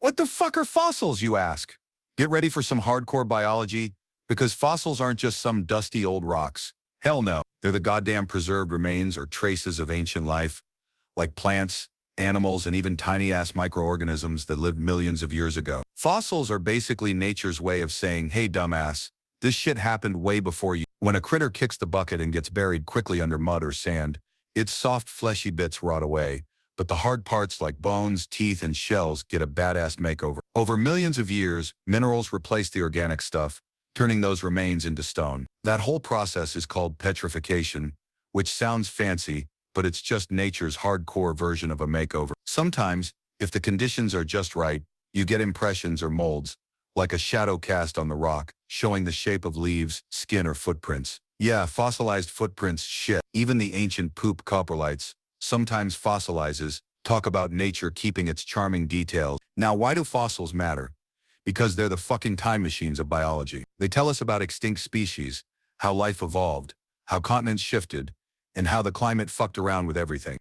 What the fuck are fossils, you ask? Get ready for some hardcore biology, because fossils aren't just some dusty old rocks. Hell no, they're the goddamn preserved remains or traces of ancient life, like plants, animals, and even tiny-ass microorganisms that lived millions of years ago. Fossils are basically nature's way of saying, hey dumbass, this shit happened way before you. When a critter kicks the bucket and gets buried quickly under mud or sand, its soft fleshy bits rot away, but the hard parts like bones, teeth, and shells get a badass makeover. Over millions of years, minerals replace the organic stuff, turning those remains into stone. That whole process is called petrification, which sounds fancy, but it's just nature's hardcore version of a makeover. Sometimes, if the conditions are just right, you get impressions or molds, like a shadow cast on the rock, showing the shape of leaves, skin, or footprints. Yeah, fossilized footprints, shit. Even the ancient poop coprolites, sometimes fossilizes, talk about nature keeping its charming details. Now, why do fossils matter? Because they're the fucking time machines of biology. They tell us about extinct species, how life evolved, how continents shifted, and how the climate fucked around with everything.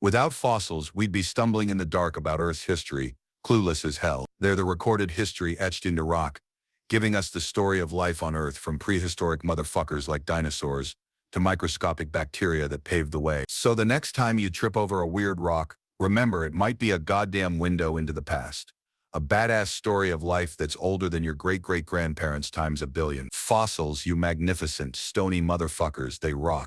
Without fossils, we'd be stumbling in the dark about Earth's history, clueless as hell. They're the recorded history etched into rock, giving us the story of life on Earth from prehistoric motherfuckers like dinosaurs to microscopic bacteria that paved the way. So the next time you trip over a weird rock, remember it might be a goddamn window into the past. A badass story of life that's older than your great-great-grandparents times a billion. Fossils, you magnificent, stony motherfuckers, they rock.